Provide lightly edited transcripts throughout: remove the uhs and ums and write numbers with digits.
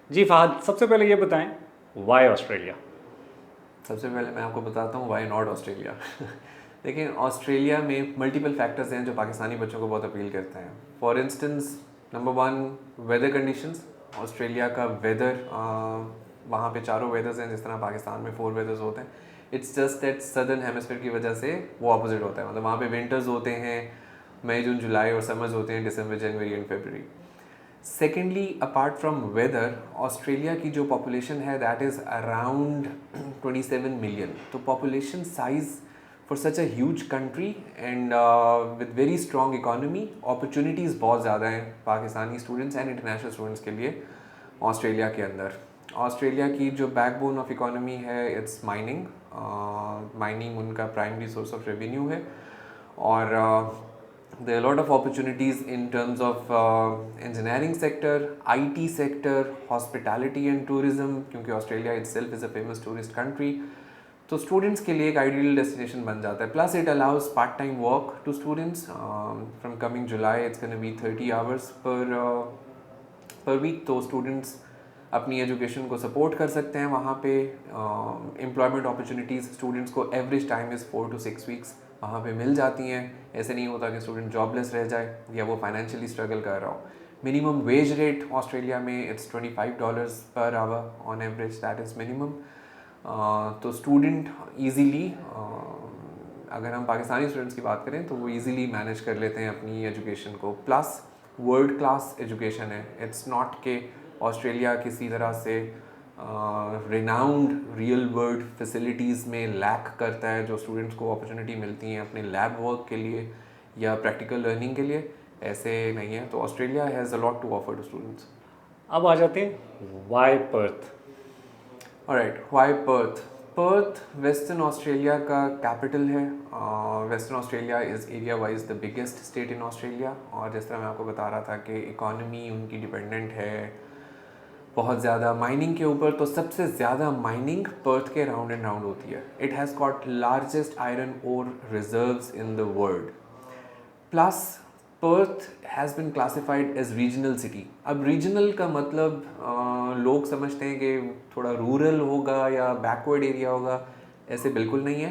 जी फहद, सबसे पहले ये बताएं, वाई ऑस्ट्रेलिया? सबसे पहले मैं आपको बताता हूँ वाई नॉट ऑस्ट्रेलिया। देखिए, ऑस्ट्रेलिया में मल्टीपल फैक्टर्स हैं जो पाकिस्तानी बच्चों को बहुत अपील करते हैं। For instance, number one, weather conditions. Australia का वेदर, वहाँ पे चारों वेदर्स हैं, जिस तरह पाकिस्तान में 4 वेदर्स होते हैं। It's just that southern hemisphere की वजह से वो अपोजिट होता है। मतलब वहाँ पे विंटर्स होते हैं मई जून जुलाई, और समर्स होते हैं दिसंबर जनवरी एंड फरवरी। Secondly, apart from weather, Australia की जो पॉपुलेशन है दैट इज़ अराउंड 27 मिलियन। तो population size for such a huge country and with very strong economy, opportunities बहुत ज़्यादा हैं Pakistani students and international students के लिए ऑस्ट्रेलिया के अंदर। ऑस्ट्रेलिया की जो बैकबोन ऑफ इकोनॉमी है इट्स माइनिंग। माइनिंग उनका प्राइमरी सोर्स ऑफ रेवेन्यू है, और there are a lot of opportunities in terms of engineering sector, IT sector, hospitality and tourism, क्योंकि Australia itself is a famous tourist country। तो students के लिए एक ideal destination बन जाता है। Plus it allows part time work to students. From coming July it's gonna be 30 hours per week. तो students अपनी एजुकेशन को सपोर्ट कर सकते हैं वहाँ पे। एम्प्लॉयमेंट अपॉर्चुनिटीज़ स्टूडेंट्स को average time is 4 to 6 weeks वहाँ पे मिल जाती हैं। ऐसे नहीं होता कि स्टूडेंट जॉबलेस रह जाए या वो फाइनेंशियली स्ट्रगल कर रहा हो। मिनिमम वेज रेट ऑस्ट्रेलिया में it's $25 per hour on average, that is minimum. तो स्टूडेंट ईजीली, अगर हम पाकिस्तानी स्टूडेंट्स की बात करें तो वो ईजिली मैनेज कर लेते हैं अपनी एजुकेशन को। प्लस वर्ल्ड क्लास एजुकेशन है। इट्स नॉट के ऑस्ट्रेलिया किसी तरह से रिनाउंड रियल वर्ल्ड फैसिलिटीज़ में लैक करता है जो स्टूडेंट्स को अपॉर्चुनिटी मिलती हैं अपने लैब वर्क के लिए या प्रैक्टिकल लर्निंग के लिए, ऐसे नहीं है। तो Australia has a lot to offer to students. अब आ जाते हैं why Perth? Alright, why Perth? Perth western Australia का कैपिटल है। Western Australia is area wise the biggest state in Australia. और जिस तरह मैं आपको बता रहा था कि इकॉनमी उनकी डिपेंडेंट है बहुत ज़्यादा माइनिंग के ऊपर, तो सबसे ज़्यादा माइनिंग पर्थ के राउंड एंड राउंड होती है। It has got largest iron ore reserves in the world. Plus Perth has been classified as regional city. अब रीजनल का मतलब लोग समझते हैं कि थोड़ा रूरल होगा या बैकवर्ड एरिया होगा, ऐसे बिल्कुल नहीं है।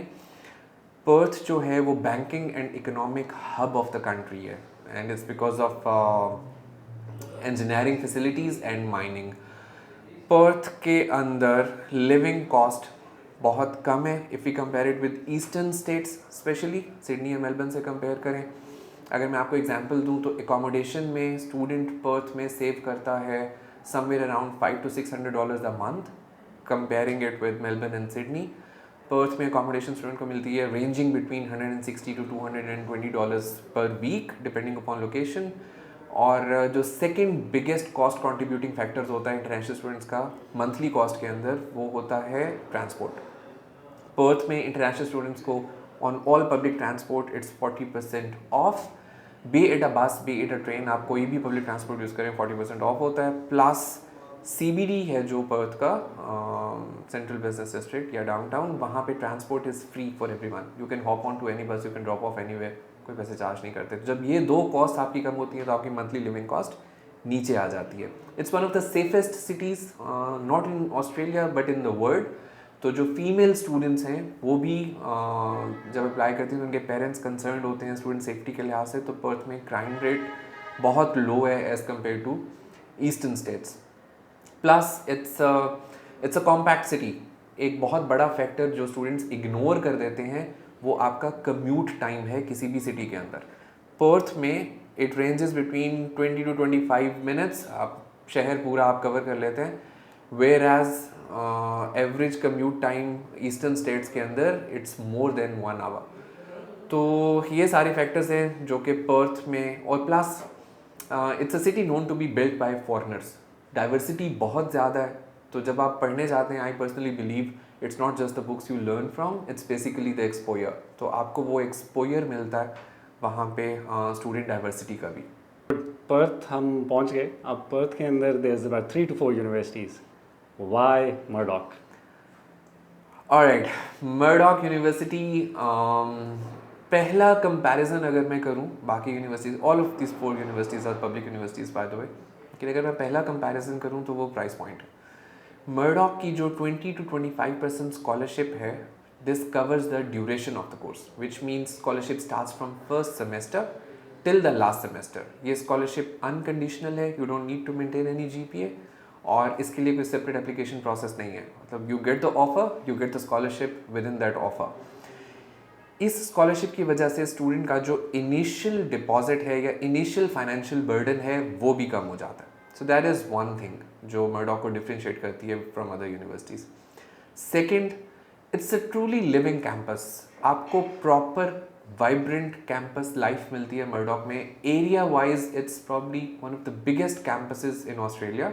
पर्थ जो है वो banking and economic hub of the country है, and it's because of engineering facilities and mining. Perth के अंदर लिविंग कॉस्ट बहुत कम है if you compare it with eastern states, specially Sydney या मेलबर्न से कंपेयर करें। अगर मैं आपको एग्जांपल दूं तो एकोमोडेशन में स्टूडेंट पर्थ में सेव करता है somewhere around $500 to $600 a month, comparing it with Melbourne and Sydney. Perth में अकोमोडेशन स्टूडेंट को मिलती है रेंजिंग बिटवीन $160 to $220 पर वीक डिपेंडिंग अपॉन लोकेशन। और जो second biggest cost contributing factors होता है इंटरनेशनल स्टूडेंट्स का मंथली कॉस्ट के अंदर, वो होता है ट्रांसपोर्ट। पर्थ में इंटरनेशनल स्टूडेंट्स को on all public transport it's 40% of. B it a बस, बी इट अ ट्रेन, आप कोई भी पब्लिक ट्रांसपोर्ट यूज़ करें 40% ऑफ होता है। प्लस CBD है जो पर्थ का सेंट्रल बिजनेस डिस्ट्रिक्ट या डाउनटाउन, वहाँ पे transport is free for everyone. You can hop on to any bus, you can drop off anywhere, कोई पैसे चार्ज नहीं करते। जब ये दो कॉस्ट आपकी कम होती है तो आपकी मंथली लिविंग कॉस्ट नीचे आ जाती है। It's one of the safest cities not in Australia but in the world. तो जो फीमेल स्टूडेंट्स हैं वो भी जब अप्लाई करती हैं तो उनके पेरेंट्स कंसर्न होते हैं स्टूडेंट सेफ्टी के लिहाज से। तो पर्थ में क्राइम रेट बहुत लो है as compare to eastern states. Plus it's a compact city. एक बहुत बड़ा फैक्टर जो स्टूडेंट्स इग्नोर कर देते हैं वो आपका कम्यूट टाइम है किसी भी सिटी के अंदर। पर्थ में it ranges between 20 to 25 minutes, आप शहर पूरा आप कवर कर लेते हैं। Where as average commute time eastern states के अंदर इट्स मोर देन 1 आवर। तो ये सारे फैक्टर्स हैं जो कि पर्थ में, और plus it's a city known to be built by foreigners. Diversity बहुत ज़्यादा है। तो जब आप पढ़ने जाते हैं, I personally believe it's not just the books you learn from, it's basically the exposure. तो आपको वो एक्सपोयर मिलता है वहाँ पे स्टूडेंट डाइवर्सिटी का भी। पर्थ हम पहुंच गए। अब पर्थ के अंदर there is about 3 to 4 universities. Why Murdoch? Alright, Murdoch university, पहला कंपैरिजन अगर मैं करूं बाकी universities, all of this 4 universities are public universities by the way, लेकिन अगर मैं पहला कंपैरिजन करूँ तो वो प्राइस पॉइंट है। मर्डॉक की जो 20 to 25% स्कॉलरशिप है, this covers the duration of the course, which means scholarship starts from first semester till the last semester. ये स्कॉलरशिप अनकंडीशनल है, you don't need to maintain any GPA, और इसके लिए कोई सेपरेट एप्लीकेशन प्रोसेस नहीं है। मतलब you get the offer, you get the scholarship with in that offer. इस स्कॉलरशिप की वजह से स्टूडेंट का जो इनिशियल डिपॉजिट है या इनिशियल फाइनेंशियल बर्डन है वो भी कम हो जाता है। So that is one thing जो मर्डॉक को डिफ्रेंशिएट करती है from other universities. Second, it's a truly living campus. आपको प्रॉपर वाइब्रेंट कैंपस लाइफ मिलती है मर्डॉक में। Area wise it's probably one of the biggest campuses in Australia.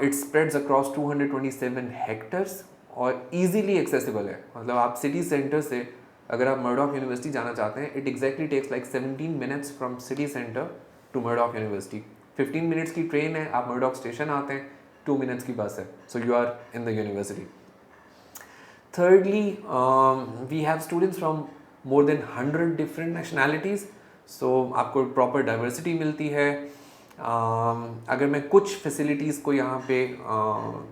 It spreads across 227 hectares और easily accessible है। मतलब आप city centre से अगर आप मर्डॉक यूनिवर्सिटी जाना चाहते हैं, it exactly takes like 17 minutes from city centre to Murdoch university. 15 minutes की ट्रेन है, आप मर्डॉक स्टेशन आते हैं, 2 मिनट्स की बस है, so you are in the university. Thirdly, we have students from more than 100 different nationalities, so आपको proper diversity मिलती है। अगर मैं कुछ facilities को यहाँ पे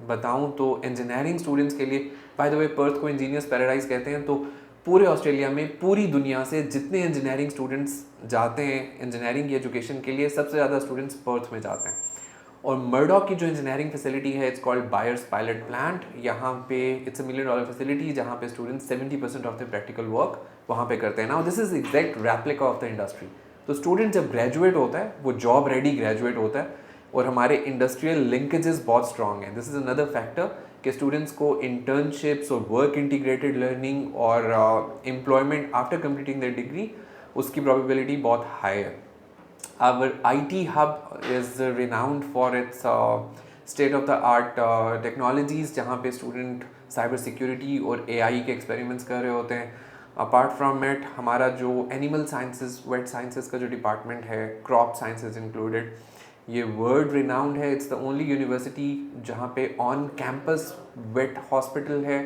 बताऊँ तो engineering students के लिए, by the way पर्थ को engineers paradise कहते हैं, तो पूरे ऑस्ट्रेलिया में पूरी दुनिया से जितने इंजीनियरिंग स्टूडेंट्स जाते हैं इंजीनियरिंग की एजुकेशन के लिए, सबसे ज़्यादा स्टूडेंट्स पर्थ में जाते हैं। और मर्डॉक की जो इंजीनियरिंग फैसिलिटी है, it's called buyers pilot plant. यहाँ पे इट्स अ $1 million फैसिलिटी जहाँ पे students 70% of the practical work वहाँ पे करते हैं। Now this is exact replica of the industry. तो स्टूडेंट जब ग्रेजुएट होता है वो जॉब रेडी ग्रेजुएट होता है, और हमारे इंडस्ट्रियल लिंकेजेस बहुत स्ट्रॉन्ग हैं। दिस इज अनदर फैक्टर कि स्टूडेंट्स को इंटर्नशिप्स और वर्क इंटीग्रेटेड लर्निंग और employment after completing the degree, उसकी प्रोबेबिलिटी बहुत हाई है। Our IT hub is renowned for its state-of-the-art technologies, जहाँ पे स्टूडेंट साइबर सिक्योरिटी और AI के एक्सपेरिमेंट्स कर रहे होते हैं। अपार्ट फ्रॉम इट हमारा जो एनिमल साइंसेस, वेट साइंसेस का जो डिपार्टमेंट है, क्रॉप साइंसेस इंक्लूडेड, ये वर्ल्ड रिनाउंड है। इट्स द ओनली यूनिवर्सिटी जहाँ पे ऑन कैंपस वेट हॉस्पिटल है,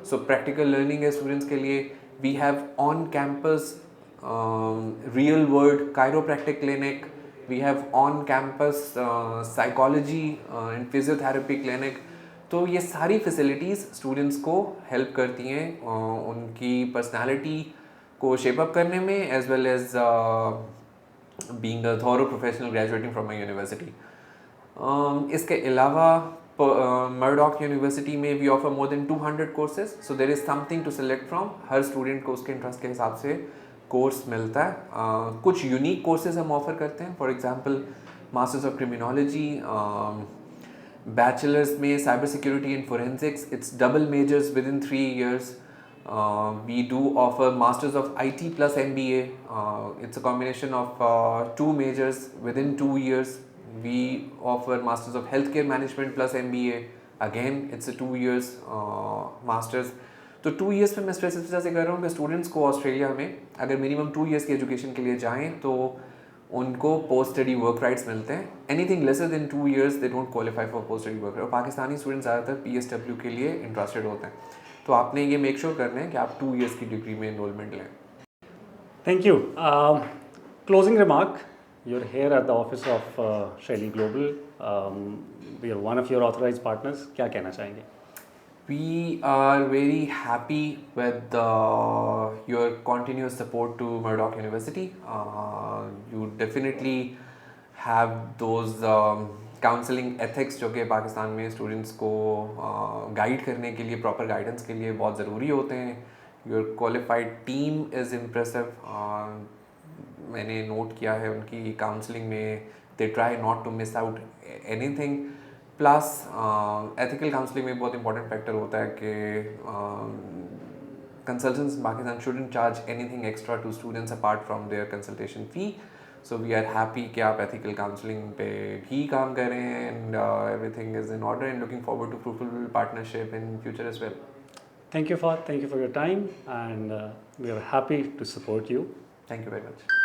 सो प्रैक्टिकल लर्निंग है स्टूडेंट्स के लिए। We have on campus real world chiropractic clinic, we have on campus psychology and physiotherapy clinic। तो ये सारी फैसिलिटीज़ स्टूडेंट्स को हेल्प करती हैं उनकी पर्सनालिटी को शेप अप करने में, as well as being a thorough professional graduating from a university. इसके अलावा मर्डॉक यूनिवर्सिटी में we offer more than 200 courses, so there is something to select from. हर स्टूडेंट को उसके इंटरेस्ट के हिसाब से कोर्स मिलता है। कुछ यूनिक कोर्सेज हम ऑफर करते हैं, for example masters of criminology, bachelors में cyber security and forensics, it's double majors within 3 years। We do offer masters of IT plus MBA, it's a combination of 2 majors within 2 years। We offer masters of healthcare management plus MBA, again it's a 2 years masters। तो 2 years पे मैं stress इस वजह से कर रहा हूँ कि स्टूडेंट्स को ऑस्ट्रेलिया में अगर मिनिमम 2 years की एजुकेशन के लिए जाएँ तो उनको पोस्ट स्टडी वर्क राइट्स मिलते हैं। Anything lesser than 2 years they don't qualify for post study work right. Pakistani students ज़्यादातर PSW के लिए इंटरेस्टेड होते हैं, तो आपने ये मेक श्योर करना है कि आप 2 years की डिग्री में इनरोलमेंट लें। Thank you. Closing remark. You're here at the office of Shaili Global. We are one of your authorized partners. क्या कहना चाहेंगे? We are very happy with your continuous support to Murdoch University. You definitely have those counseling ethics जो कि पाकिस्तान में students को guide करने के लिए, प्रॉपर गाइडेंस के लिए बहुत ज़रूरी होते हैं। Your qualified team is impressive. मैंने नोट किया है उनकी काउंसलिंग में, they try not to miss out anything। Plus ethical counselling में बहुत इंपॉर्टेंट फैक्टर होता है कि consultants in Pakistan shouldn't charge anything extra to students apart from their consultation fee. So we are happy कि आप एथिकल काउंसलिंग पे भी काम करें, and everything is in order, and looking forward to fruitful partnership in future as well. Thank you for your time, and we are happy to support you. Thank you very much.